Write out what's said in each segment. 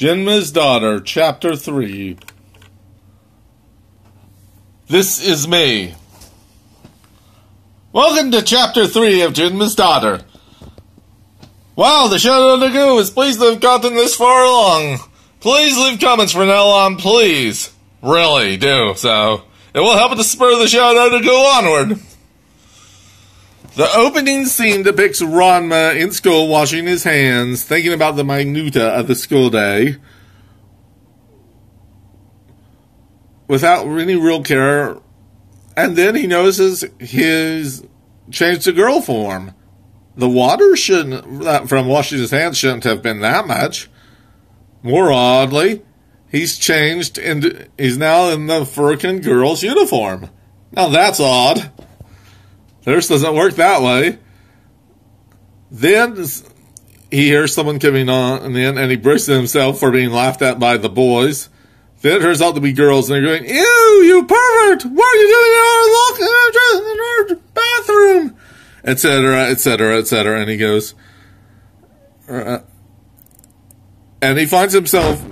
Genma's Daughter, Chapter 3. This is me. Welcome to Chapter 3 of Genma's Daughter. Wow, the Shadow of the Goo is pleased to have gotten this far along. Please leave comments from now on, please. Really, do so. It will help to spur the Shadow to go onward. The opening scene depicts Ranma in school washing his hands, thinking about the minutia of the school day, without any real care, and then he notices his changed to girl form. The water from washing his hands shouldn't have been that much. More oddly, he's changed and he's now in the Furkin girl's uniform. Now that's odd. This doesn't work that way. Then he hears someone coming on and he breaks himself for being laughed at by the boys. Then it turns out to be girls and they're going, "Ew, you pervert! What are you doing in our bathroom?" Etc., etc., etc. And he goes, and he finds himself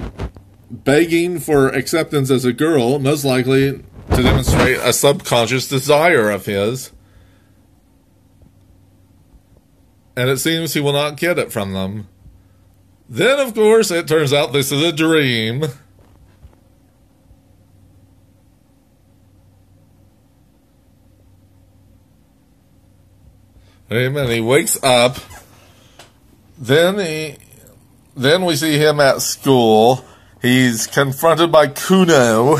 begging for acceptance as a girl, most likely to demonstrate a subconscious desire of his. And it seems he will not get it from them. Then, of course, it turns out this is a dream. And he wakes up. Then we see him at school. He's confronted by Kuno,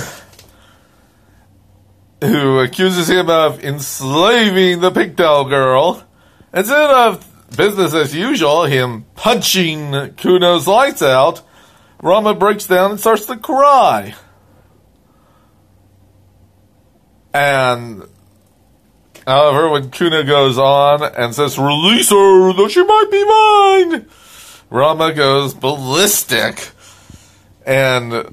who accuses him of enslaving the pigtail girl. Instead of business as usual, him punching Kuno's lights out, Ranma breaks down and starts to cry. And however, when Kuno goes on and says, "Release her, though she might be mine," Ranma goes ballistic and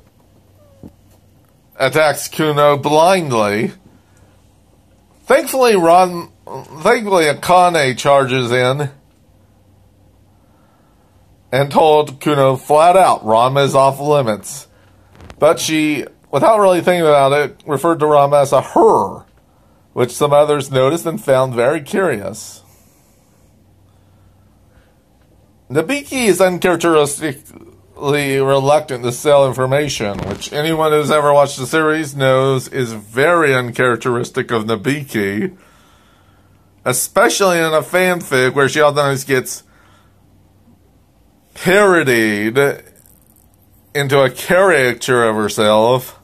attacks Kuno blindly. Thankfully, Akane charges in and told Kuno flat out, Ranma is off limits. But she, without really thinking about it, referred to Ranma as a her, which some others noticed and found very curious. Nabiki is uncharacteristically reluctant to sell information, which anyone who's ever watched the series knows is very uncharacteristic of Nabiki, especially in a fanfic where she always gets parodied into a caricature of herself.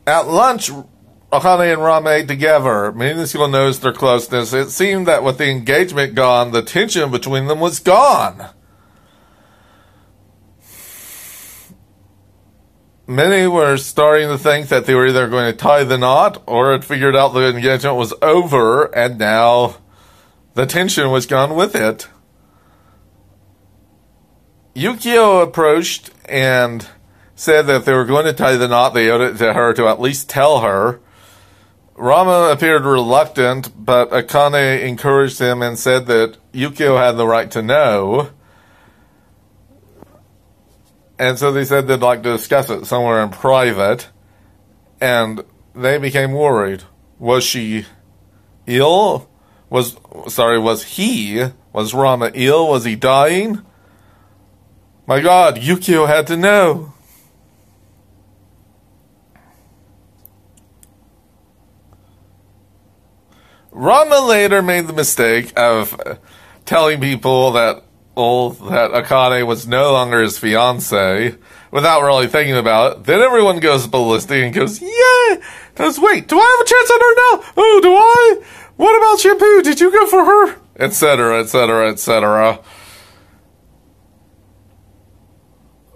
At lunch, Akane and Ranma ate together. Many in the school noticed their closeness. It seemed that with the engagement gone, the tension between them was gone. Many were starting to think that they were either going to tie the knot or had figured out the engagement was over, and now the tension was gone with it. Yukio approached and said that if they were going to tie the knot, they owed it to her to at least tell her. Ranma appeared reluctant, but Akane encouraged him and said that Yukio had the right to know. And so they said they'd like to discuss it somewhere in private. And they became worried. Was she ill? Was Ranma ill? Was he dying? My God, Yukio had to know. Ranma later made the mistake of telling people that Akane was no longer his fiancée without really thinking about it. Then everyone goes ballistic and goes, "Yeah!" Goes, "Wait, do I have a chance on her now? Oh, do I? What about shampoo? Did you go for her?" Etc., etc., etc.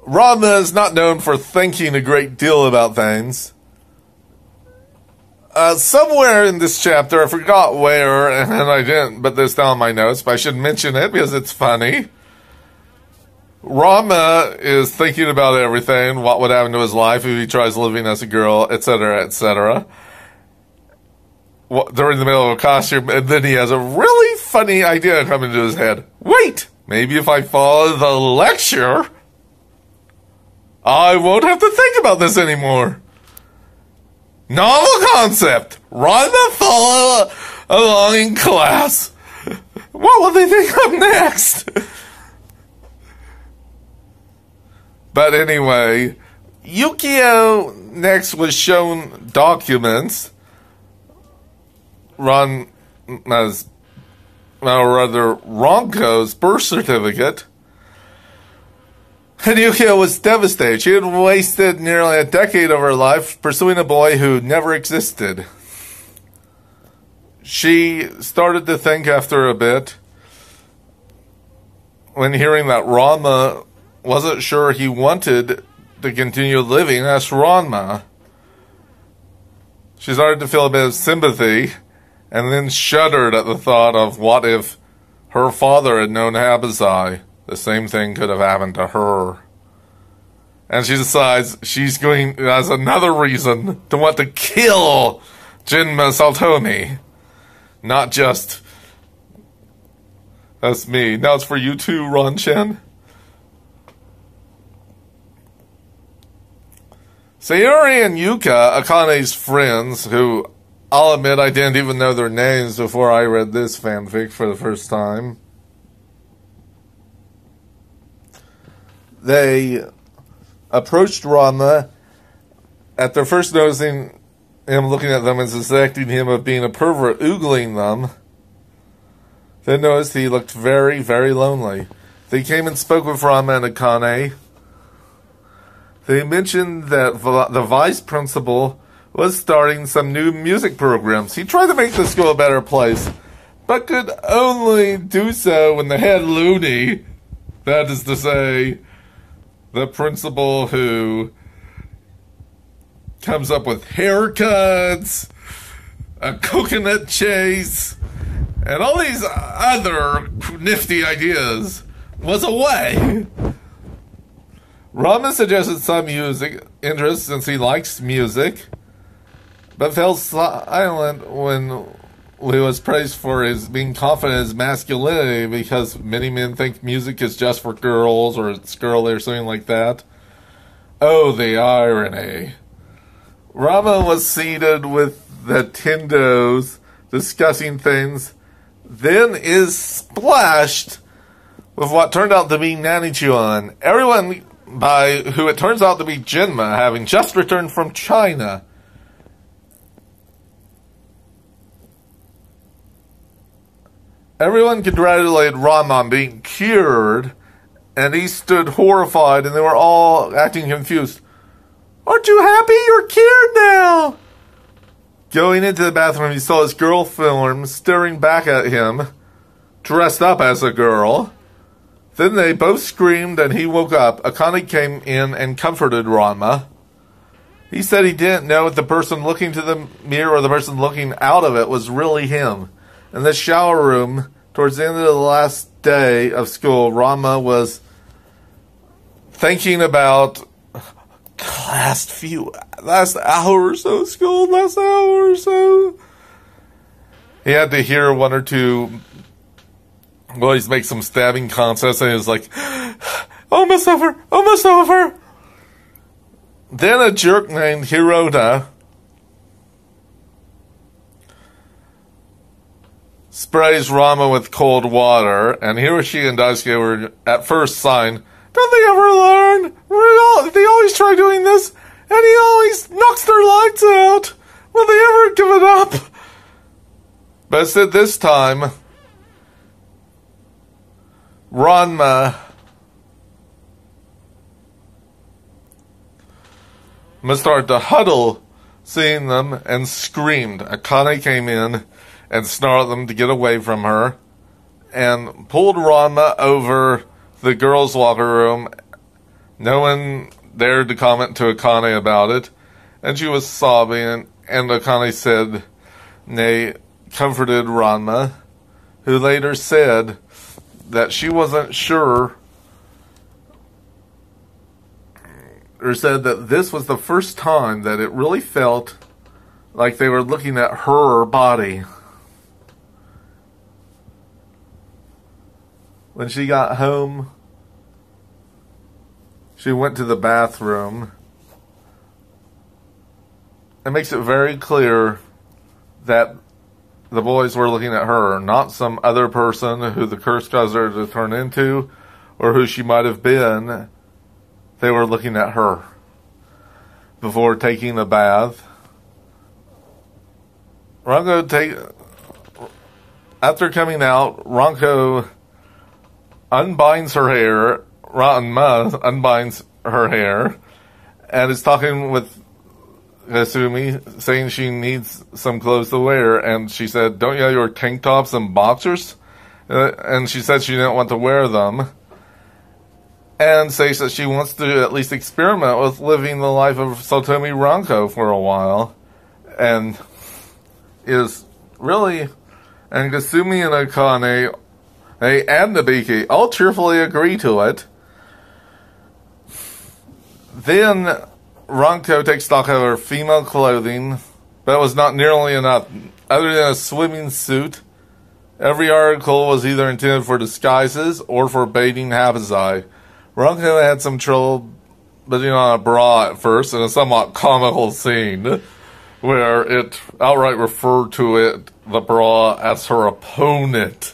Ranma is not known for thinking a great deal about things. Somewhere in this chapter, I forgot where, and I didn't put this down in my notes, but I should mention it because it's funny. Ranma is thinking about everything, what would happen to his life if he tries living as a girl, etc., etc. during the middle of a costume, and then he has a really funny idea come into his head. Wait, maybe if I follow the lecture, I won't have to think about this anymore. Novel concept. Ranma follow along in class. What will they think of next? But anyway, Yukio next was shown documents. Ranko's birth certificate. And Yukio was devastated. She had wasted nearly a decade of her life pursuing a boy who never existed. She started to think after a bit, when hearing that Ranma wasn't sure he wanted to continue living as Ranma. She started to feel a bit of sympathy, and then shuddered at the thought of what if her father had known Habazai. The same thing could have happened to her. And she decides she's going as another reason to want to kill Genmas Altomi. Not just, that's me. Now it's for you too, Ron-chan. Sayuri and Yuka, Akane's friends, who I'll admit I didn't even know their names before I read this fanfic for the first time. They approached Ranma after first noticing him looking at them and suspecting him of being a pervert, oogling them. They noticed he looked very, very lonely. They came and spoke with Ranma and Akane. They mentioned that the vice principal was starting some new music programs. He tried to make the school a better place, but could only do so when the head loony, that is to say, the principal who comes up with haircuts, a coconut chase, and all these other nifty ideas, was away. Ranma suggested some music interest since he likes music, but fell silent when he was praised for his being confident in his masculinity, because many men think music is just for girls or it's girly or something like that. Oh, the irony. Ranma was seated with the Tendos discussing things, then is splashed with what turned out to be Nanichuan. Everyone, by who it turns out to be Genma, having just returned from China. Everyone congratulated Ranma on being cured, and he stood horrified, and they were all acting confused. Aren't you happy you're cured now? Going into the bathroom, he saw his girl form staring back at him, dressed up as a girl. Then they both screamed, and he woke up. Akane came in and comforted Ranma. He said he didn't know if the person looking to the mirror or the person looking out of it was really him. In the shower room, towards the end of the last day of school, Ranma was thinking about last hour or so of school, last hour or so. He had to hear one or two boys make some stabbing contests, and he was like, almost over, almost over. Then a jerk named Hirota sprays Ranma with cold water, and Hiroshi and Daisuke were at first sighing, don't they ever learn? They always try doing this, and he always knocks their lights out. Will they ever give it up? But instead this time, Ranma started to huddle, seeing them, and screamed. Akane came in and snarled at them to get away from her, and pulled Ranma over the girls' locker room. No one dared to comment to Akane about it, and she was sobbing, and Akane said, nay, comforted Ranma, who later said that she wasn't sure, or said that this was the first time that it really felt like they were looking at her body. When she got home, she went to the bathroom. It makes it very clear that the boys were looking at her, not some other person who the curse caused her to turn into, or who she might have been. They were looking at her before taking a bath. After coming out, Ranko unbinds her hair. Ranma unbinds her hair and is talking with Kasumi, saying she needs some clothes to wear, and she said, "Don't you have your tank tops and boxers?" And she said she didn't want to wear them, and says that she wants to at least experiment with living the life of Satomi Ranko for a while, and is really, and Kasumi and Akane, and Nabiki all cheerfully agree to it. Then Ranko takes stock of her female clothing, but it was not nearly enough. Other than a swimming suit, every article was either intended for disguises or for baiting Hapazai. Ranko had some trouble putting on a bra at first in a somewhat comical scene where it outright referred to the bra as her opponent,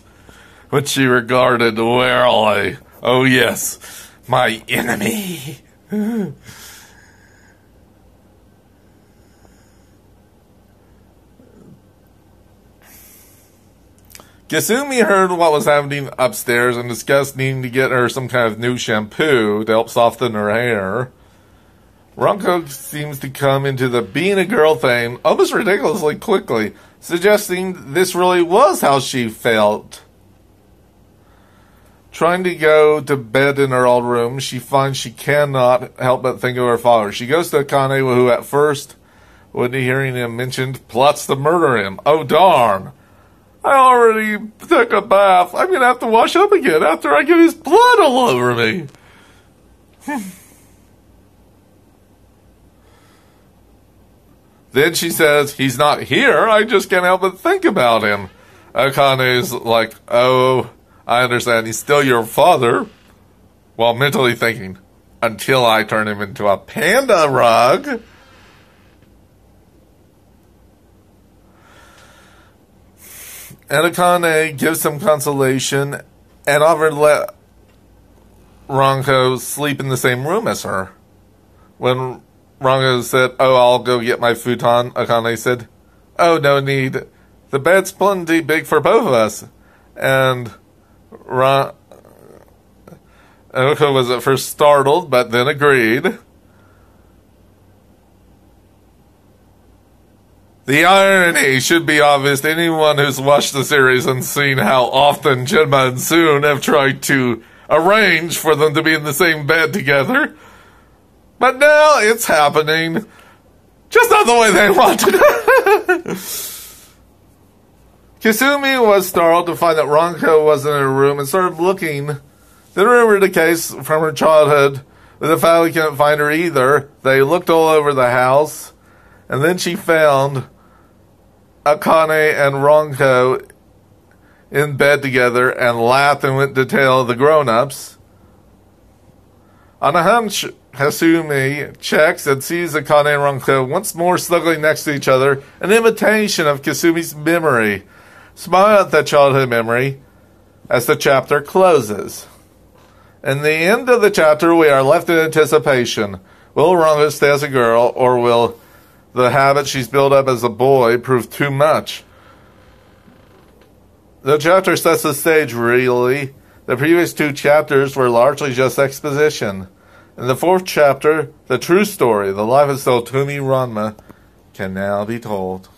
which she regarded warily. "Oh yes, my enemy." Kasumi heard what was happening upstairs and discussed needing to get her some kind of new shampoo to help soften her hair. Ranko seems to come into the being a girl thing almost ridiculously quickly, suggesting this really was how she felt. Trying to go to bed in her old room, she finds she cannot help but think of her father. She goes to Akane, who at first, when hearing him mentioned, plots to murder him. "Oh darn! I already took a bath. I'm going to have to wash up again after I get his blood all over me." Then she says, "He's not here. I just can't help but think about him." Akane's like, "Oh, I understand. He's still your father." While mentally thinking, "Until I turn him into a panda rug." And Akane gives some consolation and offered to let Ranko sleep in the same room as her. When Ranko said, "Oh, I'll go get my futon," Akane said, "Oh, no need. The bed's plenty big for both of us." And Ranko was at first startled, but then agreed. The irony should be obvious to anyone who's watched the series and seen how often Genma and Soon have tried to arrange for them to be in the same bed together. But now it's happening. Just not the way they wanted it. Kasumi was startled to find that Ranko wasn't in her room and started looking. Then remembered the case from her childhood with the family couldn't find her either. They looked all over the house, and then she found Akane and Ranko in bed together and laughed and went to tell the grown-ups. On a hunch, Kasumi checks and sees Akane and Ranko once more snuggling next to each other, an imitation of Kasumi's memory. Smile at that childhood memory as the chapter closes. In the end of the chapter, we are left in anticipation. Will Ranko stay as a girl, or will the habit she's built up as a boy prove too much? The chapter sets the stage, really. The previous two chapters were largely just exposition. In the fourth chapter, the true story, the life of Satomi Ranma, can now be told.